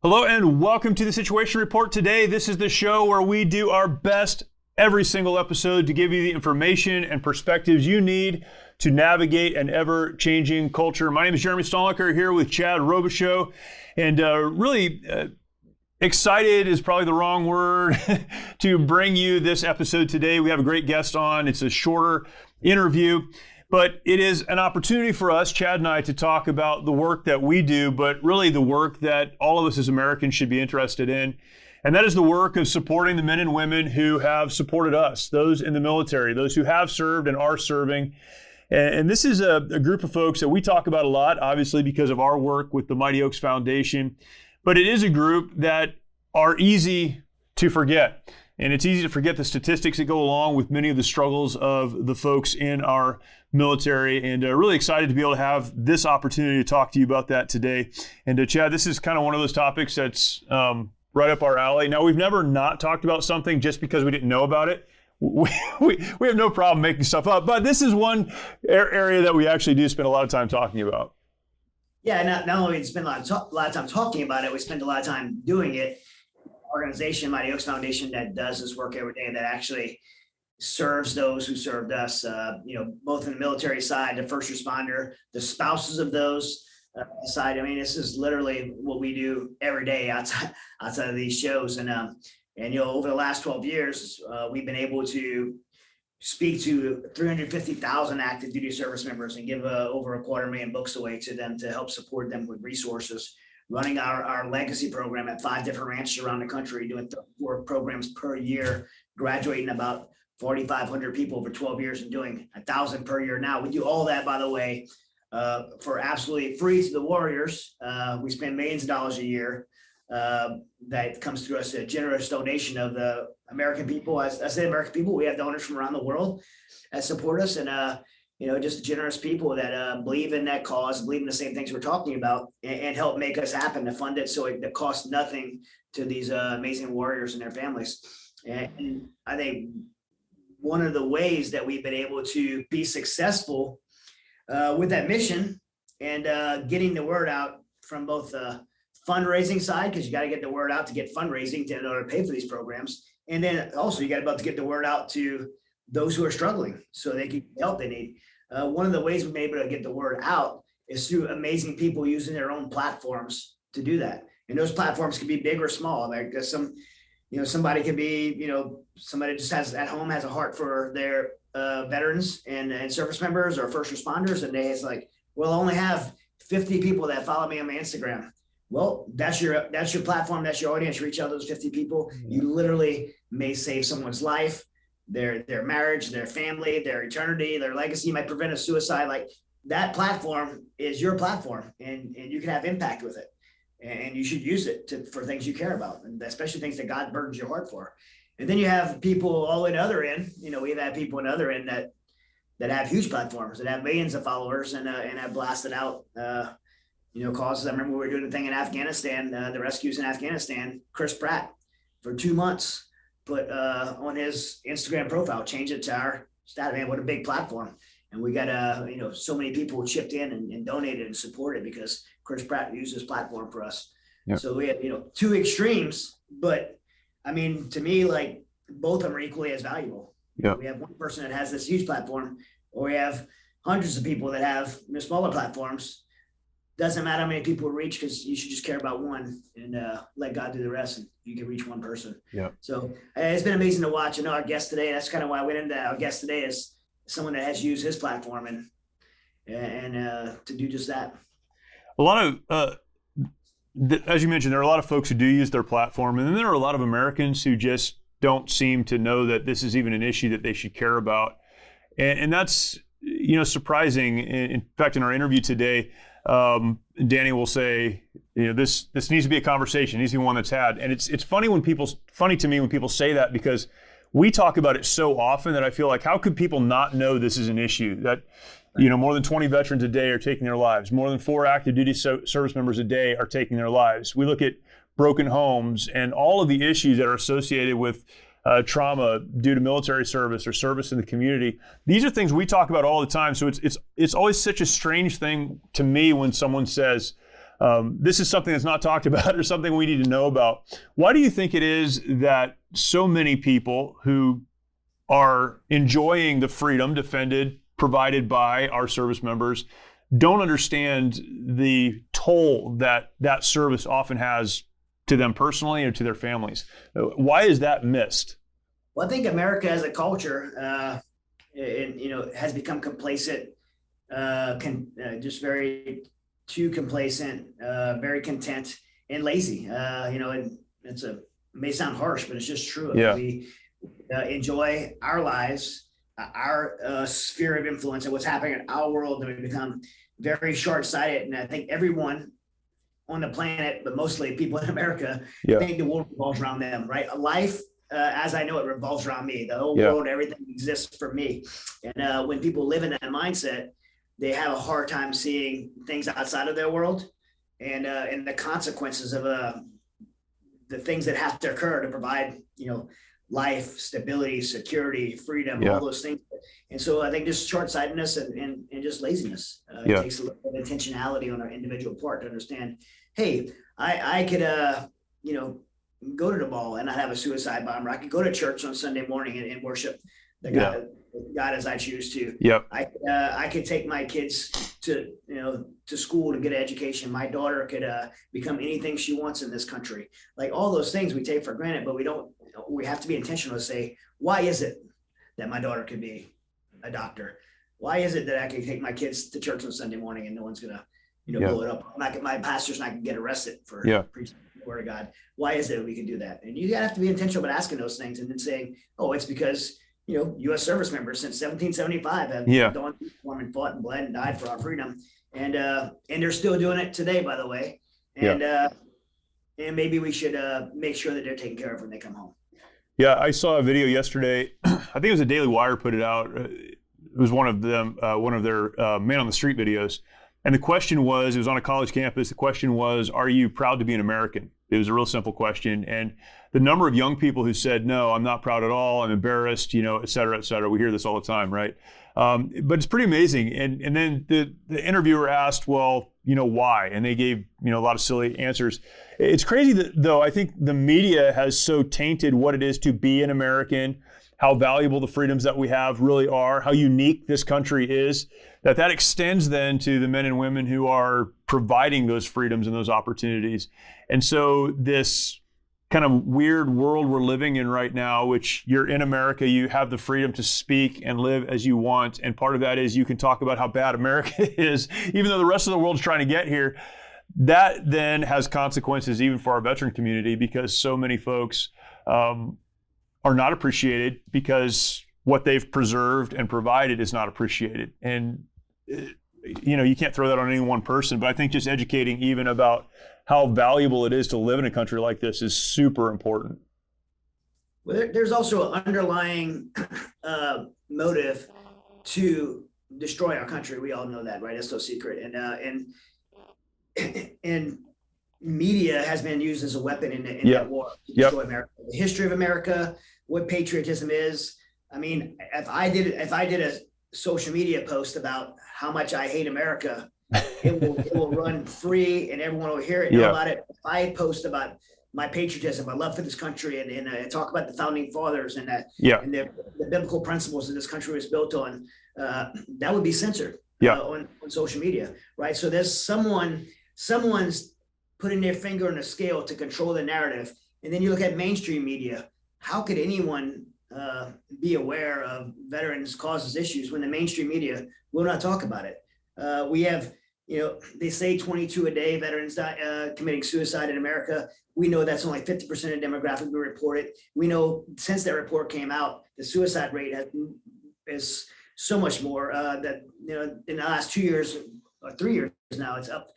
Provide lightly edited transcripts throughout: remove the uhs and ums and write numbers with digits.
Hello and welcome to the Situation Report. Today, this is the show where we do our best every single episode to give you the information and perspectives you need to navigate an ever-changing culture. My name is Jeremy Stolliker here with Chad Robichaux, and really excited is probably the wrong word to bring you this episode today. We have a great guest on. It's a shorter interview, but it is an opportunity for us, Chad and I, to talk about the work that we do, but really the work that all of us as Americans should be interested in. And that is the work of supporting the men and women who have supported us, those in the military, those who have served and are serving. And this is a group of folks that we talk about a lot, obviously because of our work with the Mighty Oaks Foundation. But it is a group that are easy to forget. And it's easy to forget the statistics that go along with many of the struggles of the folks in our military. And really excited to be able to have this opportunity to talk to you about that today. And Chad, this is kind of one of those topics that's right up our alley. Now, we've never not talked about something just because we didn't know about it. We have no problem making stuff up, but this is one area that we actually do spend a lot of time talking about. Yeah, not only do we spend a lot of time talking about it, we spend a lot of time doing it. Organization, Mighty Oaks Foundation, that does this work every day, that actually serves those who served us, both in the military side, the first responder, the spouses of those side. I mean, this is literally what we do every day outside of these shows. And over the last 12 years, we've been able to speak to 350,000 active duty service members and give over 250,000 books away to them to help support them with resources. Running our legacy program at 5 different ranches around the country, doing 34 programs per year, graduating about 4,500 people over 12 years and doing 1,000 per year now. We do all that, by the way, for absolutely free to the warriors. We spend millions of dollars a year. That comes through us, a generous donation of the American people. As I say, American people, we have donors from around the world that support us, and just generous people that believe in that cause, believe in the same things we're talking about, and help make us happen to fund it so it costs nothing to these amazing warriors and their families. And I think one of the ways that we've been able to be successful with that mission and getting the word out from both the fundraising side, because you got to get the word out to get fundraising in order to pay for these programs. And then also you got to get the word out to those who are struggling so they can get the help they need. One of the ways we've been able to get the word out is through amazing people using their own platforms to do that. And those platforms can be big or small. Like somebody could be, somebody just has at home has a heart for their veterans and service members or first responders. And it's like, well, I only have 50 people that follow me on my Instagram. Well, that's your platform. That's your audience. Reach out to those 50 people. You literally may save someone's life, their marriage, their family, their eternity, their legacy. You might prevent a suicide. Like, that platform is your platform, and you can have impact with it, and you should use it for things you care about, and especially things that God burdens your heart for. And then you have people all in the other end. We've had people in the other end that have huge platforms, that have millions of followers, and have blasted out causes. I remember we were doing a thing in Afghanistan, the rescues in Afghanistan. Chris Pratt, for 2 months, put on his Instagram profile, change it to our stat. Man, what a big platform. And we got so many people chipped in and donated and supported because Chris Pratt used his platform for us. Yep. So we have two extremes, but I mean, to me, like, both of them are equally as valuable. Yep. We have one person that has this huge platform, or we have hundreds of people that have smaller platforms. Doesn't matter how many people reach, because you should just care about one and let God do the rest, and you can reach one person. Yeah. So it's been amazing to watch. Our guest today, that's kind of why I went into that. Our guest today is someone that has used his platform and to do just that. A lot of, as you mentioned, there are a lot of folks who do use their platform, and then there are a lot of Americans who just don't seem to know that this is even an issue that they should care about. And that's, surprising. In fact, in our interview today, Danny will say, this needs to be a conversation. It needs to be one that's had. And it's funny to me when people say that, because we talk about it so often that I feel like, how could people not know this is an issue? That, more than 20 veterans a day are taking their lives. More than 4 active duty service members a day are taking their lives. We look at broken homes and all of the issues that are associated with trauma due to military service or service in the community. These are things we talk about all the time. So it's always such a strange thing to me when someone says, This is something that's not talked about or something we need to know about. Why do you think it is that so many people who are enjoying the freedom provided by our service members don't understand the toll that that service often has to them personally or to their families? Why is that missed? Well, I think America as a culture, has become complacent, just very too complacent, very content and lazy. And it may sound harsh, but it's just true. Yeah. We enjoy our lives, our sphere of influence, and what's happening in our world, and we become very short-sighted. And I think everyone on the planet, but mostly people in America, think the world revolves around them, right? Life, as I know it, revolves around me. The whole world, everything exists for me. And when people live in that mindset, they have a hard time seeing things outside of their world and the consequences of the things that have to occur to provide, life, stability, security, freedom, all those things. And so I think just short-sightedness and just laziness. It takes a little bit of intentionality on our individual part to understand, hey, I could, go to the mall and not have a suicide bomber. I could go to church on Sunday morning and worship the God as I choose to. I could take my kids to school to get an education. My daughter could become anything she wants in this country. Like all those things we take for granted, but we have to be intentional to say, why is it that my daughter could be a doctor? Why is it that I can take my kids to church on Sunday morning and no one's gonna, blow it up? My pastor's not gonna get arrested for preaching the word of God. Why is it that we can do that? And you have to be intentional about asking those things and then saying, oh, it's because U.S. service members since 1775 have gone and fought and bled and died for our freedom, and they're still doing it today, by the way. And maybe we should make sure that they're taken care of when they come home. Yeah, I saw a video yesterday. I think it was a Daily Wire put it out. It was one of them, one of their man on the street videos. And the question was, it was on a college campus. The question was, are you proud to be an American? It was a real simple question. And the number of young people who said, no, I'm not proud at all. I'm embarrassed, et cetera, et cetera. We hear this all the time, right? But it's pretty amazing. And then the interviewer asked, well, why? And they gave, a lot of silly answers. It's crazy that, though, I think the media has so tainted what it is to be an American, how valuable the freedoms that we have really are, how unique this country is, that extends then to the men and women who are providing those freedoms and those opportunities. And so this kind of weird world we're living in right now, which you're in America, you have the freedom to speak and live as you want. And part of that is you can talk about how bad America is, even though the rest of the world's trying to get here. That then has consequences even for our veteran community, because so many folks are not appreciated because what they've preserved and provided is not appreciated. And you can't throw that on any one person, but I think just educating even about how valuable it is to live in a country like this is super important. Well, there's also an underlying motive to destroy our country. We all know that, right? It's no secret. And media has been used as a weapon in that war to destroy America. The history of America, what patriotism is. I mean, if I did a social media post about how much I hate America, it will run free and everyone will hear it, know about it. If I post about my patriotism, my love for this country, and talk about the founding fathers and the biblical principles that this country was built on, that would be censored on social media, right? So there's someone's putting their finger on the scale to control the narrative. And then you look at mainstream media. How could anyone be aware of veterans' causes issues when the mainstream media will not talk about it? We have, they say 22 a day veterans committing suicide in America. We know that's only 50% of the demographic we reported. We know since that report came out, the suicide rate is so much more that, in the last 2 years or 3 years now, it's up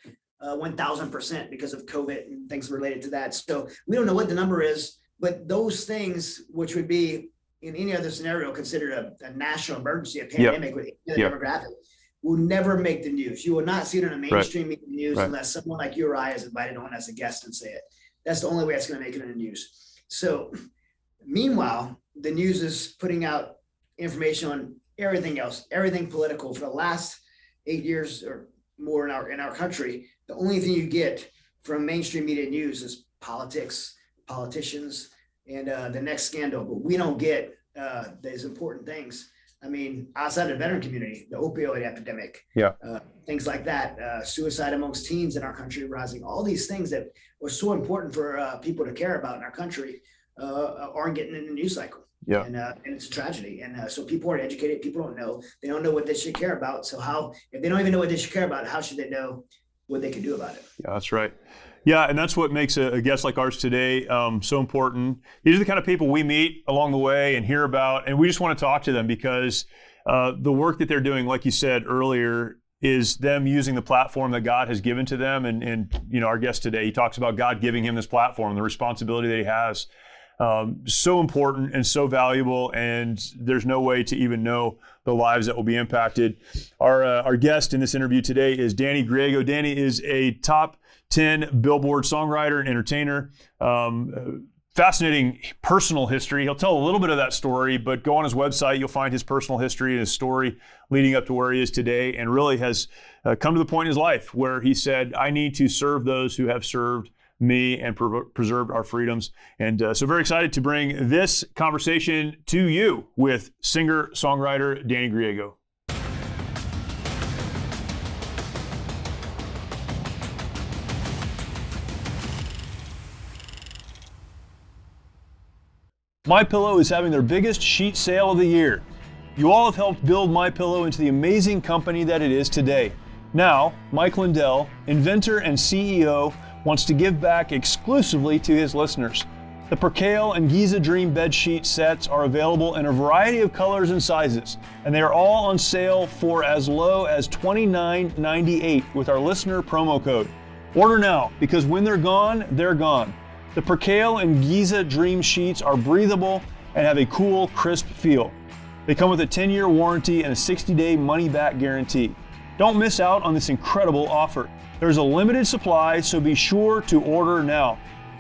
1,000% because of COVID and things related to that. So we don't know what the number is, but those things, which would be in any other scenario considered a national emergency, a pandemic with any other demographic, will never make the news. You will not see it on a mainstream media news unless someone like you or I is invited on as a guest and say it. That's the only way it's going to make it in the news. So meanwhile, the news is putting out information on everything else, everything political for the last 8 years or more in our country, the only thing you get from mainstream media news is politics, politicians, and the next scandal. But we don't get these important things. I mean, outside the veteran community, the opioid epidemic, Yeah. things like that, suicide amongst teens in our country rising, all these things that were so important for people to care about in our country aren't getting in the news cycle. Yeah. And it's a tragedy. And so people aren't educated. People don't know. They don't know what they should care about. So how, if they don't even know what they should care about, how should they know what they can do about it? Yeah, that's right. Yeah, and that's what makes a guest like ours today so important. These are the kind of people we meet along the way and hear about, and we just want to talk to them because the work that they're doing, like you said earlier, is them using the platform that God has given to them. And you know, our guest today, he talks about God giving him this platform, the responsibility that he has. So important and so valuable, and there's no way to even know the lives that will be impacted. Our guest in this interview today is Danny Griego. Danny is a top 10 Billboard songwriter and entertainer. Fascinating personal history. He'll tell a little bit of that story, but go on his website, you'll find his personal history and his story leading up to where he is today, and really has come to the point in his life where he said, I need to serve those who have served me and preserved our freedoms. And so very excited to bring this conversation to you with singer-songwriter Danny Griego. MyPillow is having their biggest sheet sale of the year. You all have helped build MyPillow into the amazing company that it is today. Now, Mike Lindell, inventor and CEO, wants to give back exclusively to his listeners. The Percale and Giza Dream bed sheet sets are available in a variety of colors and sizes, and they are all on sale for as low as $29.98 with our listener promo code. Order now, because when they're gone, they're gone. The Percale and Giza Dream sheets are breathable and have a cool, crisp feel. They come with a 10-year warranty and a 60-day money-back guarantee. Don't miss out on this incredible offer. There's a limited supply, so be sure to order now.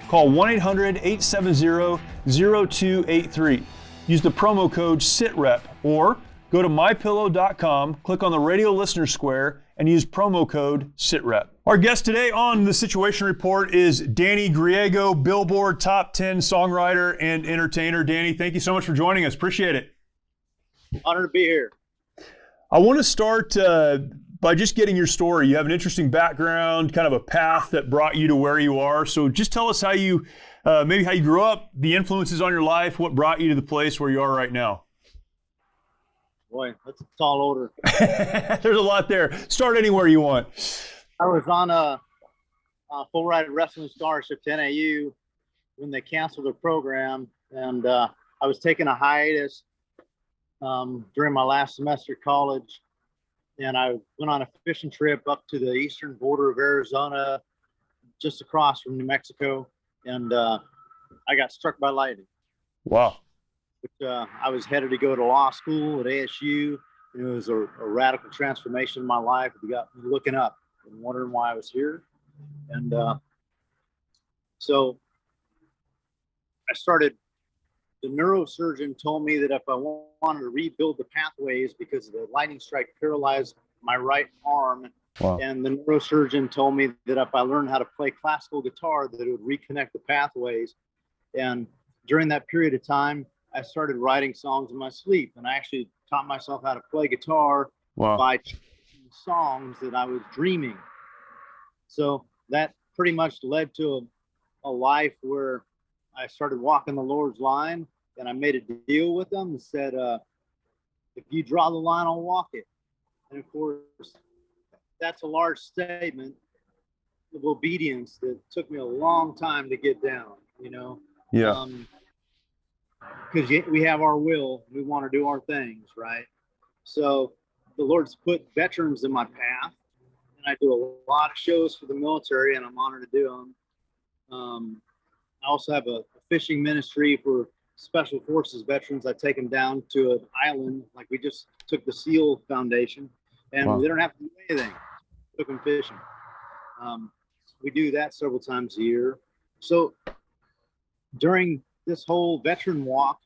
Call 1-800-870-0283. Use the promo code SITREP or go to mypillow.com, click on the radio listener square, and use promo code SITREP. Our guest today on the Situation Report is Danny Griego, Billboard Top 10 songwriter and entertainer. Danny, thank you so much for joining us. Appreciate it. Honored to be here. I want to start by just getting your story. You have an interesting background, kind of a path that brought you to where you are. So just tell us how you, maybe how you grew up, the influences on your life, what brought you to the place where you are right now. Boy, that's a tall order. There's a lot there. Start anywhere you want. I was on a full ride wrestling scholarship to NAU when they canceled the program, and I was taking a hiatus during my last semester of college, and I went on a fishing trip up to the eastern border of Arizona, just across from New Mexico, and I got struck by lightning. Wow. I was headed to go to law school at ASU, and it was a radical transformation in my life. It got me looking up and wondering why I was here. And so I started, the neurosurgeon told me that if I wanted to rebuild the pathways because the lightning strike paralyzed my right arm, wow. And the neurosurgeon told me that if I learned how to play classical guitar, that it would reconnect the pathways. And during that period of time, I started writing songs in my sleep, and I actually taught myself how to play guitar by songs that I was dreaming. So that pretty much led to a life where I started walking the Lord's line, and I made a deal with them and said, if you draw the line, I'll walk it. And of course, that's a large statement of obedience that took me a long time to get down, you know? Yeah. Because we have our will, we want to do our things, right? So the Lord's put veterans in my path, and I do a lot of shows for the military, and I'm honored to do them. I also have a fishing ministry for Special Forces veterans. I take them down to an island, like we just took the SEAL Foundation, and they don't have to do anything. Took them fishing. We do that several times a year. So during this whole veteran walk,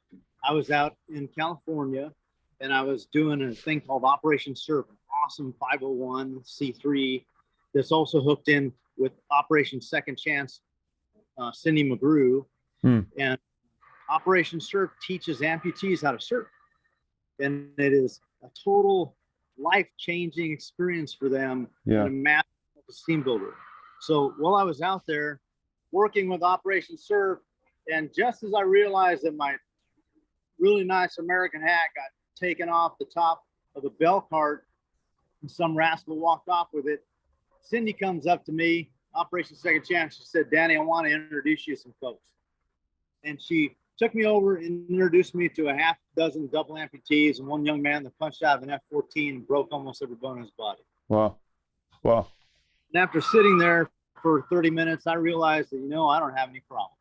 I was out in California, and I was doing a thing called Operation Surf, an awesome 501c3 that's also hooked in with Operation Second Chance, Cindy McGrew. And Operation Surf teaches amputees how to surf. And it is a total life-changing experience for them, and a massive esteem builder. So while I was out there working with Operation Surf, and just as I realized that my really nice American hat got taken off the top of the bell cart and some rascal walked off with it, Cindy comes up to me, Operation Second Chance. She said, "Danny, I want to introduce you to some folks." And she took me over and introduced me to a half dozen double amputees and one young man that punched out of an F-14 and broke almost every bone in his body. Wow. Wow. And after sitting there for 30 minutes, I realized that, I don't have any problems.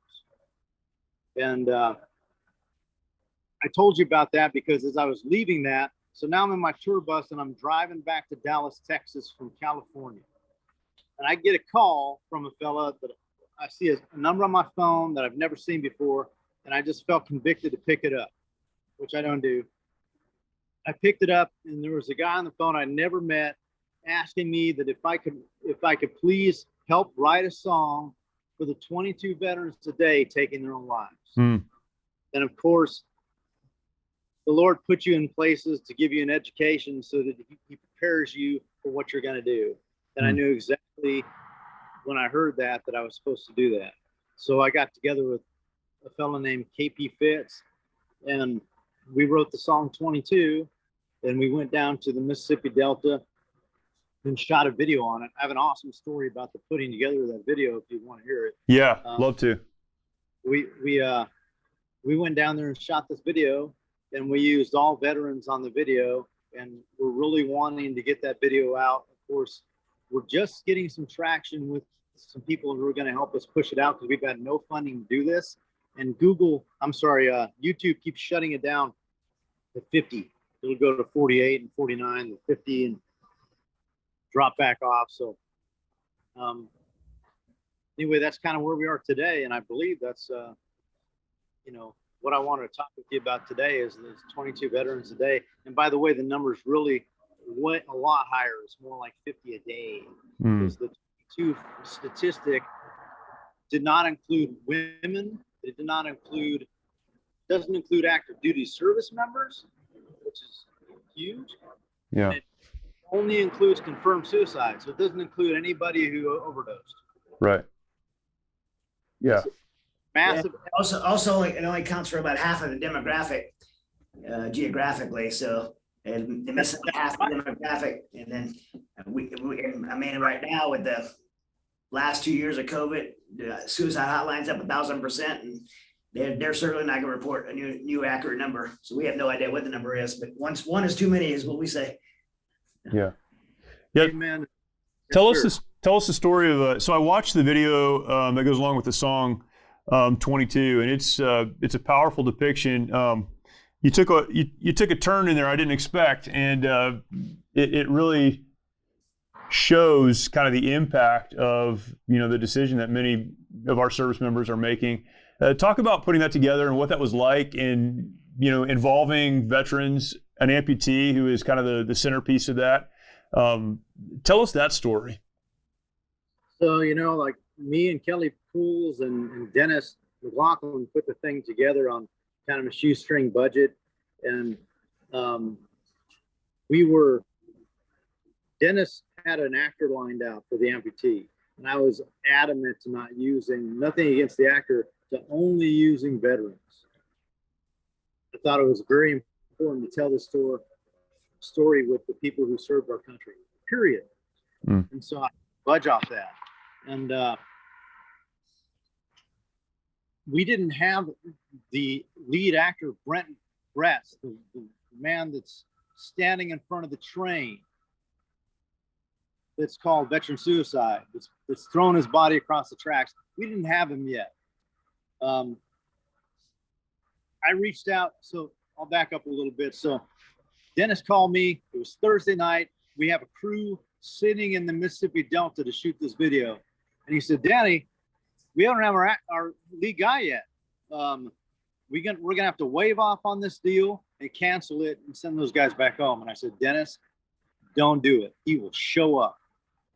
And I told you about that because as I was leaving that, so now I'm in my tour bus and I'm driving back to Dallas, Texas from California. And I get a call from a fella that I see a number on my phone that I've never seen before. And I just felt convicted to pick it up, which I don't do. I picked it up and there was a guy on the phone I never met asking me that if I could please help write a song for the 22 veterans today taking their own lives. And of course, the Lord put you in places to give you an education so that he prepares you for what you're going to do. And I knew exactly when I heard that I was supposed to do that. So I got together with a fellow named KP Fitz, and we wrote the song 22, and we went down to the Mississippi Delta and shot a video on it. I have an awesome story about the putting together of that video if you want to hear it. Yeah, love to. We went down there and shot this video, and we used all veterans on the video, and we're really wanting to get that video out. Of course, we're just getting some traction with some people who are going to help us push it out because we've had no funding to do this. And YouTube keeps shutting it down to 50. It'll go to 48 and 49 and 50 and drop back off. So anyway, that's kind of where we are today. And I believe that's, what I wanted to talk with you about today is there's 22 veterans a day. And by the way, the numbers really went a lot higher. It's more like 50 a day. Because the 22 statistic did not include women. It doesn't include active duty service members, which is huge. Yeah. It only includes confirmed suicide. So it doesn't include anybody who overdosed. Right. Yeah. Massive. Yeah. Also, it only counts for about half of the demographic geographically. So and they miss half the demographic, and then right now with the last 2 years of COVID, the suicide hotline's up 1,000%, and they're certainly not going to report a new accurate number. So we have no idea what the number is, but once one is too many is what we say. Yeah. Amen. Tell us the story of. So I watched the video that goes along with the song 22, and it's a powerful depiction. You took a turn in there I didn't expect, and it really shows kind of the impact of the decision that many of our service members are making. Talk about putting that together and what that was like, and involving veterans, an amputee who is kind of the centerpiece of that. Tell us that story. So like me and Kelly Pools and Dennis McLaughlin put the thing together on kind of a shoestring budget, and Dennis had an actor lined out for the amputee, and I was adamant to not using, nothing against the actor, to only using veterans. I thought it was very important to tell the story with the people who served our country, period. And so I budge off that. And we didn't have the lead actor, Brett, the man that's standing in front of the train that's called veteran suicide, that's thrown his body across the tracks. We didn't have him yet. I reached out, so I'll back up a little bit. So Dennis called me. It was Thursday night. We have a crew sitting in the Mississippi Delta to shoot this video. And he said, "Danny, we don't have our lead guy yet. we're gonna have to wave off on this deal and cancel it and send those guys back home. And I said, Dennis, don't do it. He will show up.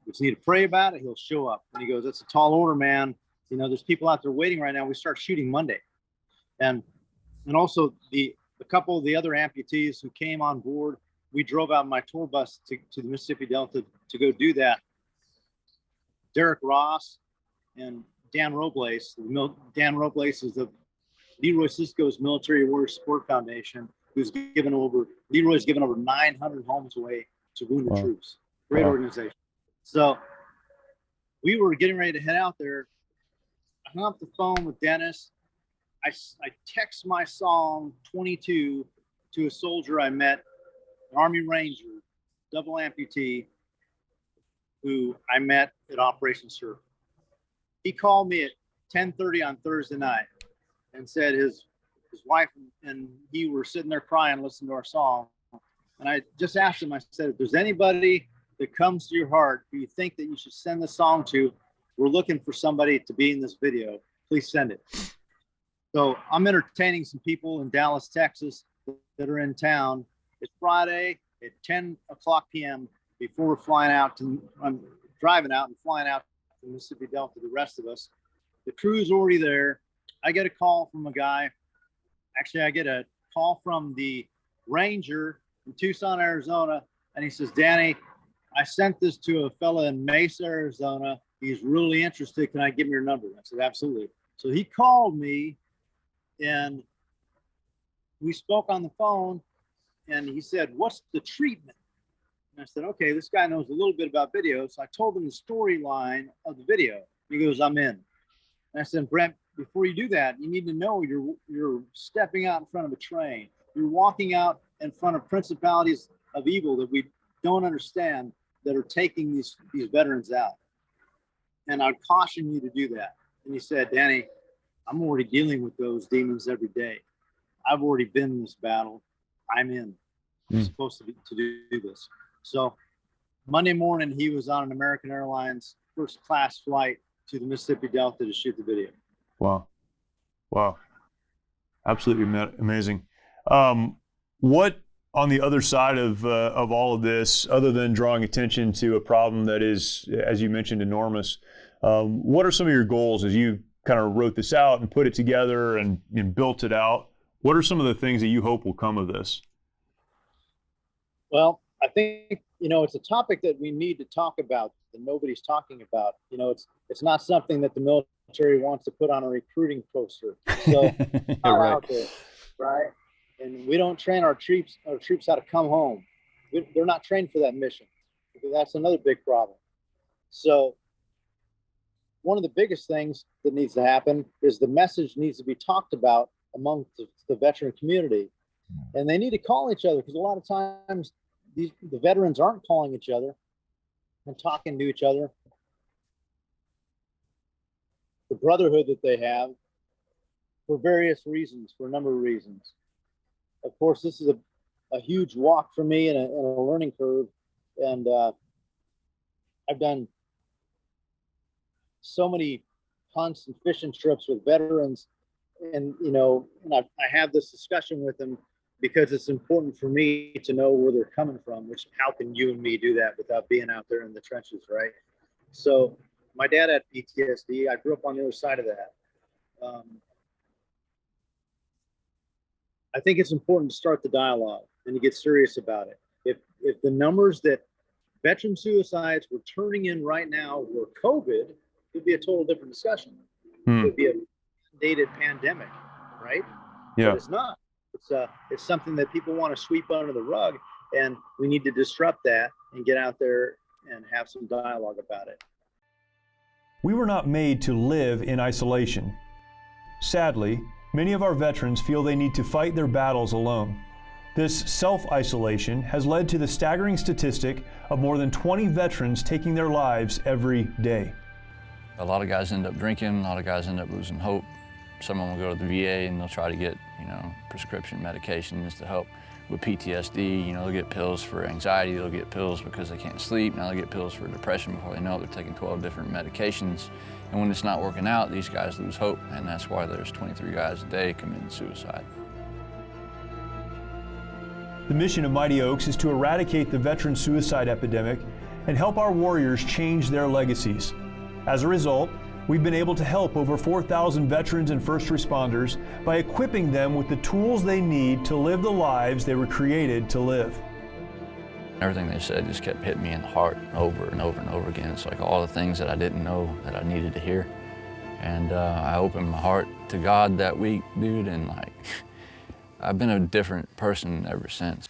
We just need to pray about it. He'll show up. And he goes, that's a tall order, man. You know, there's people out there waiting right now. We start shooting Monday. And also a couple of the other amputees who came on board, we drove out my tour bus to the Mississippi Delta to go do that. Derek Ross and Dan Robles. Dan Robles is the Leroy Sisco's Military Warrior Support Foundation, Leroy's given over 900 homes away to wounded troops. Great organization. So we were getting ready to head out there. I hung up the phone with Dennis. I text my song 22 to a soldier I met, an Army Ranger, double amputee, who I met at Operation Surf. He called me at 10:30 on Thursday night and said his wife and he were sitting there crying, listening to our song. And I just asked him, I said, if there's anybody that comes to your heart who you think that you should send the song to, we're looking for somebody to be in this video. Please send it. So I'm entertaining some people in Dallas, Texas that are in town. It's Friday at 10 o'clock p.m. before we're flying out I'm driving out and flying out to Mississippi Delta, the rest of us. The crew's already there. I get a call from a guy. Actually, I get a call from the Ranger in Tucson, Arizona. And he says, Danny, I sent this to a fella in Mesa, Arizona. He's really interested. Can I give him your number? I said, absolutely. So he called me and we spoke on the phone and he said, what's the treatment? And I said, okay, this guy knows a little bit about video. So I told him the storyline of the video. He goes, I'm in. And I said, Brent, before you do that, you need to know you're stepping out in front of a train. You're walking out in front of principalities of evil that we don't understand that are taking these veterans out. And I'd caution you to do that. And he said, Danny, I'm already dealing with those demons every day. I've already been in this battle. I'm in. I'm supposed to do this. So Monday morning, he was on an American Airlines first class flight to the Mississippi Delta to shoot the video. Wow. Absolutely amazing. What on the other side of all of this, other than drawing attention to a problem that is, as you mentioned, enormous, what are some of your goals as you kind of wrote this out and put it together and built it out? What are some of the things that you hope will come of this? Well, I think, it's a topic that we need to talk about that nobody's talking about. It's not something that the military wants to put on a recruiting poster. So right. Out there, right? And we don't train our troops how to come home. They're not trained for that mission. That's another big problem. So one of the biggest things that needs to happen is the message needs to be talked about among the veteran community. And they need to call each other, because a lot of times the veterans aren't calling each other and talking to each other. The brotherhood that they have, for various reasons, for a number of reasons. Of course, this is a huge walk for me and a learning curve. And I've done so many hunts and fishing trips with veterans. And, and I have this discussion with them because it's important for me to know where they're coming from, which how can you and me do that without being out there in the trenches, right? So my dad had PTSD. I grew up on the other side of that. I think it's important to start the dialogue and to get serious about it. If the numbers that veteran suicides were turning in right now were COVID, it'd be a total different discussion. It would be a dated pandemic, right? Yeah. But it's not. It's something that people want to sweep under the rug, and we need to disrupt that and get out there and have some dialogue about it. We were not made to live in isolation. Sadly, many of our veterans feel they need to fight their battles alone. This self-isolation has led to the staggering statistic of more than 20 veterans taking their lives every day. A lot of guys end up drinking, a lot of guys end up losing hope, Some of them will go to the VA and they'll try to get, prescription medications to help with PTSD. They'll get pills for anxiety, they'll get pills because they can't sleep. Now they'll get pills for depression. Before they know it, they're taking 12 different medications. And when it's not working out, these guys lose hope. And that's why there's 23 guys a day committing suicide. The mission of Mighty Oaks is to eradicate the veteran suicide epidemic and help our warriors change their legacies. As a result, we've been able to help over 4,000 veterans and first responders by equipping them with the tools they need to live the lives they were created to live. Everything they said just kept hitting me in the heart over and over and over again. It's like all the things that I didn't know that I needed to hear. And I opened my heart to God that week, dude, and I've been a different person ever since.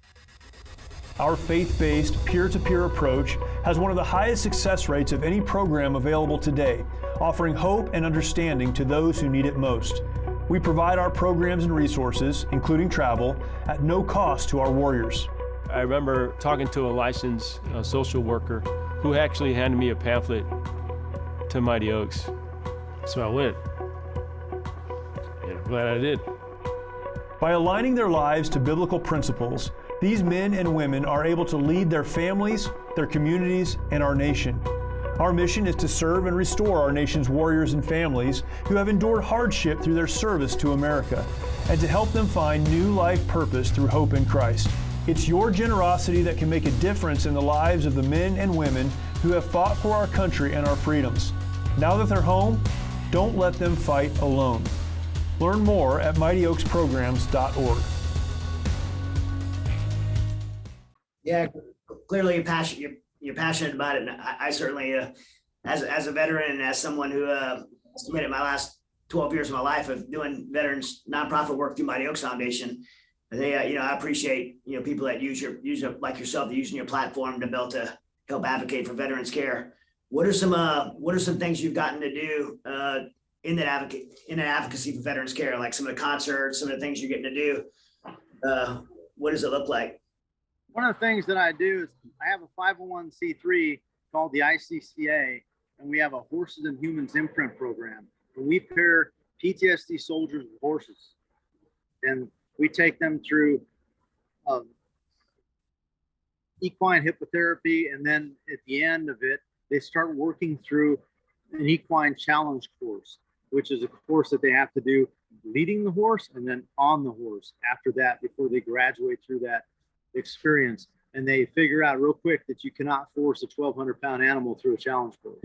Our faith-based, peer-to-peer approach has one of the highest success rates of any program available today, offering hope and understanding to those who need it most. We provide our programs and resources, including travel, at no cost to our warriors. I remember talking to a licensed social worker who actually handed me a pamphlet to Mighty Oaks. So I went, and I'm glad I did. By aligning their lives to biblical principles, these men and women are able to lead their families, their communities, and our nation. Our mission is to serve and restore our nation's warriors and families who have endured hardship through their service to America, and to help them find new life purpose through hope in Christ. It's your generosity that can make a difference in the lives of the men and women who have fought for our country and our freedoms. Now that they're home, don't let them fight alone. Learn more at mightyoaksprograms.org. Yeah, clearly you're passionate about it. And I certainly, as a veteran and as someone who committed my last 12 years of my life of doing veterans nonprofit work through Mighty Oaks Foundation, I appreciate, people that use like yourself, using your platform to be able to help advocate for veterans care. What are some things you've gotten to do in that advocacy for veterans care, like some of the concerts, some of the things you're getting to do? What does it look like? One of the things that I do is I have a 501c3 called the ICCA, and we have a Horses and Humans imprint program. And we pair PTSD soldiers with horses, and we take them through equine hippotherapy, and then at the end of it, they start working through an equine challenge course, which is a course that they have to do leading the horse and then on the horse after that before they graduate through that experience. And they figure out real quick that you cannot force a 1,200-pound animal through a challenge course.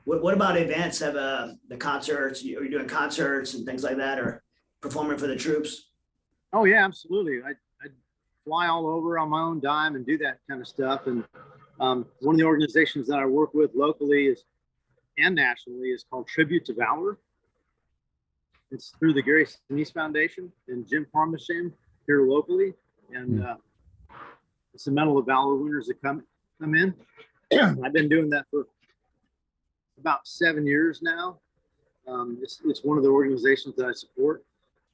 What about events? Have the concerts? Are you doing concerts and things like that, or performing for the troops? Oh yeah, absolutely. I fly all over on my own dime and do that kind of stuff. And one of the organizations that I work with locally and nationally is called Tribute to Valor. It's through the Gary Sinise Foundation and Jim Parmesan here locally. And it's the Medal of Valor winners that come in. I've been doing that for about 7 years now. It's one of the organizations that I support.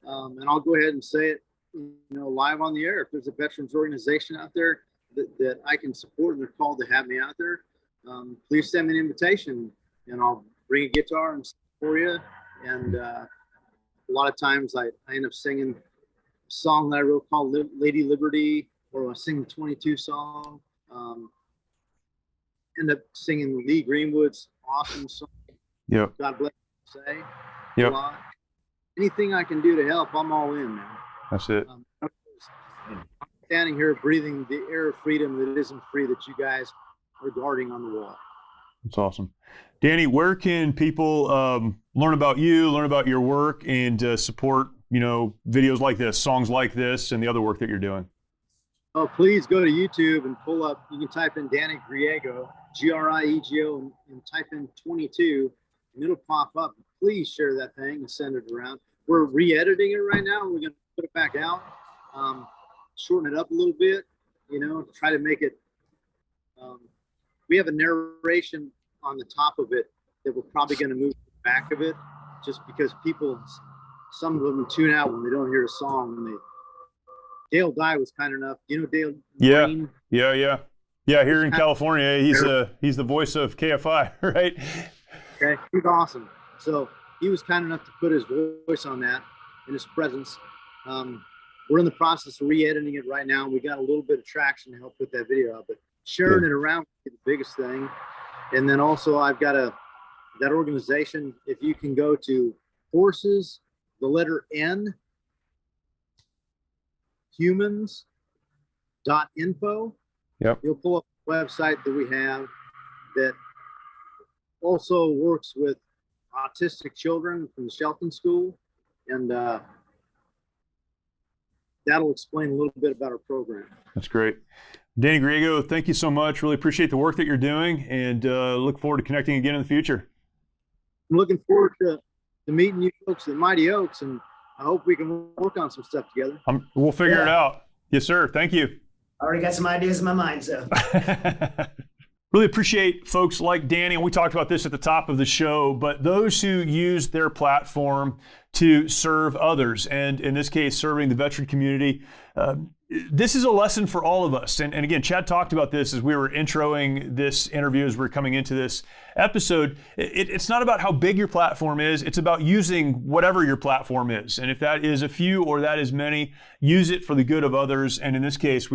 And I'll go ahead and say it, live on the air. If there's a veterans organization out there that I can support and they're called to have me out there, please send me an invitation and I'll bring a guitar and sing for you. And a lot of times I end up singing a song that I wrote called Lady Liberty, or I sing the 22 song. End up singing Lee Greenwood's awesome song. Yep. God bless you, say. Yep. Anything I can do to help, I'm all in, man. That's it. I'm standing here breathing the air of freedom that isn't free that you guys are guarding on the wall. That's awesome. Danny, where can people learn about you, learn about your work, and support, videos like this, songs like this, and the other work that you're doing? Oh, please go to YouTube and pull up. You can type in Danny Griego, Griego, and type in 22, and it'll pop up. Please share that thing and send it around. We're re-editing it right now. We're going to put it back out, shorten it up a little bit, to try to make it. We have a narration on the top of it that we're probably going to move to the back of it, just because some of them tune out when they don't hear a song. And Dale Dye was kind enough. Dale? Yeah, Green? yeah. Here in California, he's the voice of KFI, right? Okay, he's awesome. So he was kind enough to put his voice on that and his presence. We're in the process of re-editing it right now. We got a little bit of traction to help put that video out, but sharing it around is the biggest thing. And then also I've got that organization, if you can go to forces, the letter N, humans.info. Yep. You'll pull up a website that we have that also works with autistic children from the Shelton School. And that'll explain a little bit about our program. That's great. Danny Griego, thank you so much. Really appreciate the work that you're doing, and look forward to connecting again in the future. I'm looking forward to meeting you folks at Mighty Oaks, and I hope we can work on some stuff together. We'll figure it out. Yes, sir. Thank you. I already got some ideas in my mind, so. Really appreciate folks like Danny, and we talked about this at the top of the show, but those who use their platform to serve others, and in this case, serving the veteran community. This is a lesson for all of us. And again, Chad talked about this as we were introing this interview, as we we're coming into this episode. It's not about how big your platform is. It's about using whatever your platform is. And if that is a few or that is many, use it for the good of others. And in this case,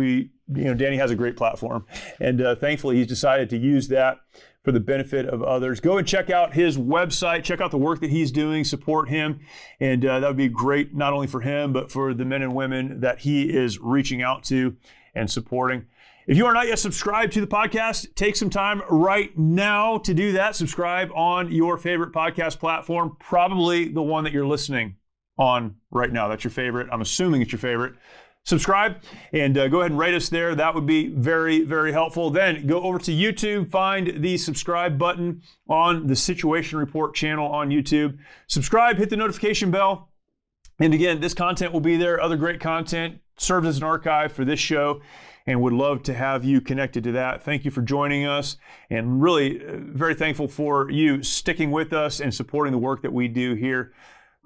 Danny has a great platform. And thankfully, he's decided to use that for the benefit of others. Go and check out his website, check out the work that he's doing, support him. And that would be great, not only for him, but for the men and women that he is reaching out to and supporting. If you are not yet subscribed to the podcast, take some time right now to do that. Subscribe on your favorite podcast platform, probably the one that you're listening on right now. That's your favorite. I'm assuming it's your favorite. Subscribe and go ahead and rate us there. That would be very, very helpful. Then go over to YouTube, find the subscribe button on the Situation Report channel on YouTube. Subscribe, hit the notification bell. And again, this content will be there. Other great content serves as an archive for this show, and would love to have you connected to that. Thank you for joining us, and really very thankful for you sticking with us and supporting the work that we do here.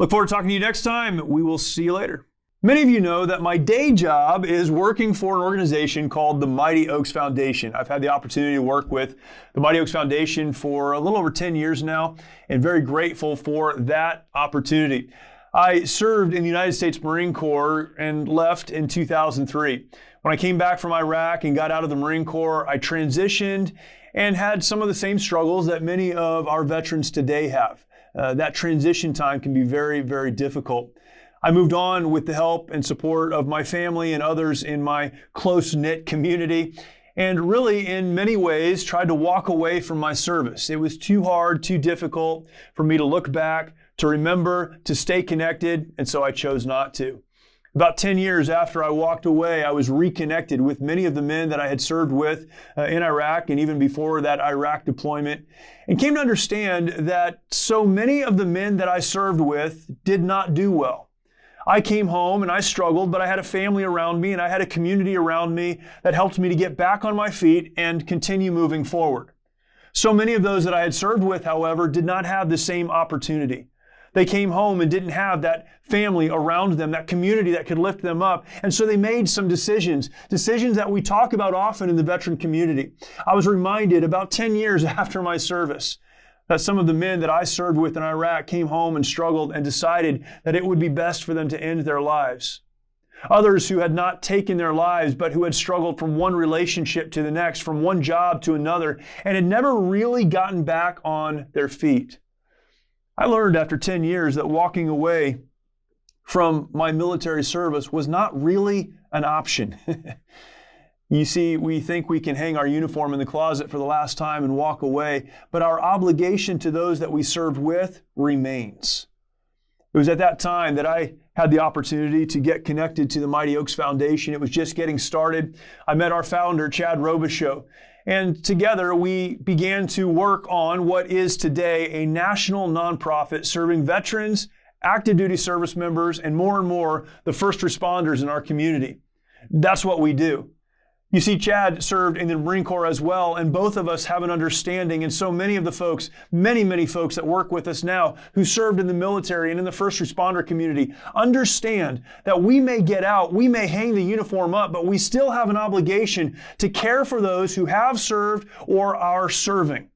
Look forward to talking to you next time. We will see you later. Many of you know that my day job is working for an organization called the Mighty Oaks Foundation. I've had the opportunity to work with the Mighty Oaks Foundation for a little over 10 years now, and very grateful for that opportunity. I served in the United States Marine Corps and left in 2003. When I came back from Iraq and got out of the Marine Corps, I transitioned and had some of the same struggles that many of our veterans today have. That transition time can be very, very difficult. I moved on with the help and support of my family and others in my close-knit community, and really in many ways tried to walk away from my service. It was too hard, too difficult for me to look back, to remember, to stay connected, and so I chose not to. About 10 years after I walked away, I was reconnected with many of the men that I had served with in Iraq and even before that Iraq deployment, and came to understand that so many of the men that I served with did not do well. I came home and I struggled, but I had a family around me and I had a community around me that helped me to get back on my feet and continue moving forward. So many of those that I had served with, however, did not have the same opportunity. They came home and didn't have that family around them, that community that could lift them up. And so they made some decisions that we talk about often in the veteran community. I was reminded about 10 years after my service that some of the men that I served with in Iraq came home and struggled and decided that it would be best for them to end their lives. Others who had not taken their lives, but who had struggled from one relationship to the next, from one job to another, and had never really gotten back on their feet. I learned after 10 years that walking away from my military service was not really an option. You see, we think we can hang our uniform in the closet for the last time and walk away, but our obligation to those that we served with remains. It was at that time that I had the opportunity to get connected to the Mighty Oaks Foundation. It was just getting started. I met our founder, Chad Robichaux, and together we began to work on what is today a national nonprofit serving veterans, active duty service members, and more, the first responders in our community. That's what we do. You see, Chad served in the Marine Corps as well, and both of us have an understanding, and so many of the folks, many folks that work with us now who served in the military and in the first responder community understand that we may get out, we may hang the uniform up, but we still have an obligation to care for those who have served or are serving.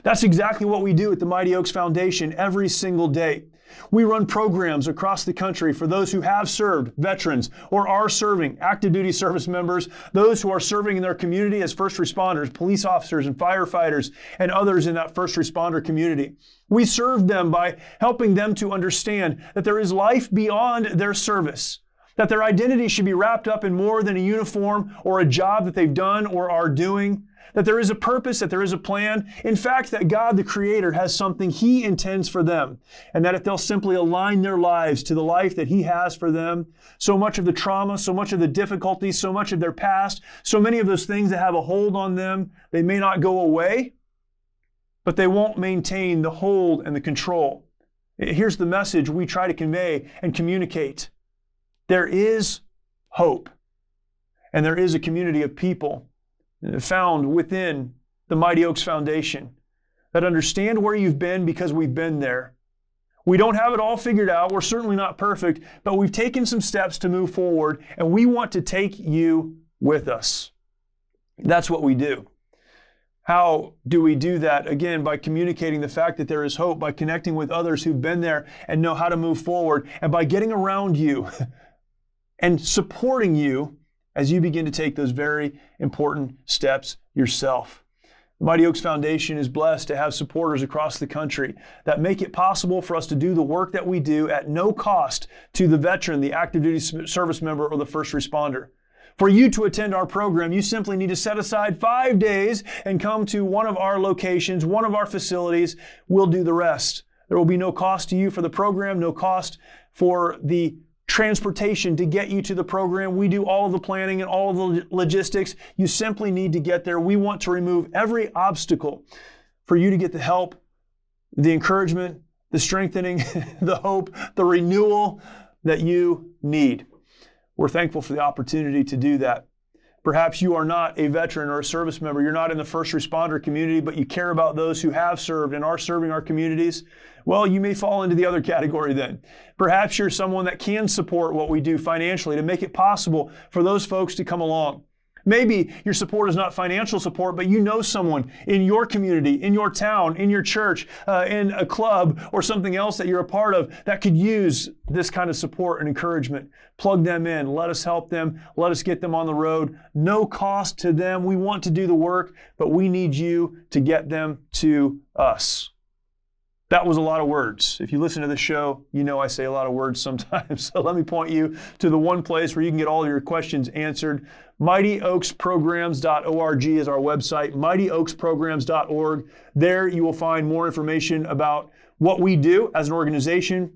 That's exactly what we do at the Mighty Oaks Foundation every single day. We run programs across the country for those who have served, veterans, or are serving, active duty service members, those who are serving in their community as first responders, police officers and firefighters, and others in that first responder community. We serve them by helping them to understand that there is life beyond their service, that their identity should be wrapped up in more than a uniform or a job that they've done or are doing, that there is a purpose, that there is a plan. In fact, that God, the Creator, has something He intends for them, and that if they'll simply align their lives to the life that He has for them, so much of the trauma, so much of the difficulties, so much of their past, so many of those things that have a hold on them, they may not go away, but they won't maintain the hold and the control. Here's the message we try to convey and communicate. There is hope, and there is a community of people found within the Mighty Oaks Foundation that understand where you've been because we've been there. We don't have it all figured out. We're certainly not perfect, but we've taken some steps to move forward, and we want to take you with us. That's what we do. How do we do that? Again, by communicating the fact that there is hope, by connecting with others who've been there and know how to move forward, and by getting around you and supporting you as you begin to take those very important steps yourself. The Mighty Oaks Foundation is blessed to have supporters across the country that make it possible for us to do the work that we do at no cost to the veteran, the active duty service member, or the first responder. For you to attend our program, you simply need to set aside 5 days and come to one of our locations, one of our facilities. We'll do the rest. There will be no cost to you for the program, no cost for the transportation to get you to the program. We do all of the planning and all of the logistics. You simply need to get there. We want to remove every obstacle for you to get the help, the encouragement, the strengthening, the hope, the renewal that you need. We're thankful for the opportunity to do that. Perhaps you are not a veteran or a service member. You're not in the first responder community, but you care about those who have served and are serving our communities. Well, you may fall into the other category then. Perhaps you're someone that can support what we do financially to make it possible for those folks to come along. Maybe your support is not financial support, but you know someone in your community, in your town, in your church, in a club, or something else that you're a part of that could use this kind of support and encouragement. Plug them in. Let us help them. Let us get them on the road. No cost to them. We want to do the work, but we need you to get them to us. That was a lot of words. If you listen to the show, you know I say a lot of words sometimes. So let me point you to the one place where you can get all your questions answered. MightyOaksPrograms.org is our website, MightyOaksPrograms.org. There you will find more information about what we do as an organization.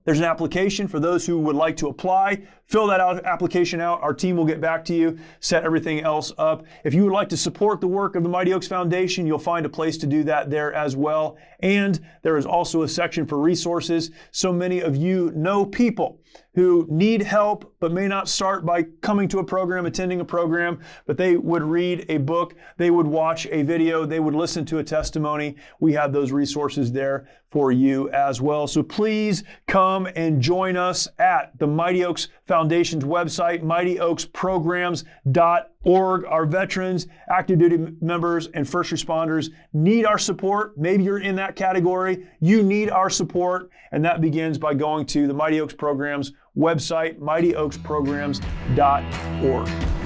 There's an application for those who would like to apply. Fill that application out. Our team will get back to you, set everything else up. If you would like to support the work of the Mighty Oaks Foundation, you'll find a place to do that there as well. And there is also a section for resources. So many of you know people who need help but may not start by coming to a program, attending a program, but they would read a book, they would watch a video, they would listen to a testimony. We have those resources there for you as well. So please come and join us at the Mighty Oaks Foundation's website, MightyOaksPrograms.org. Our veterans, active duty members, and first responders need our support. Maybe you're in that category. You need our support, and that begins by going to the Mighty Oaks Programs website, MightyOaksPrograms.org.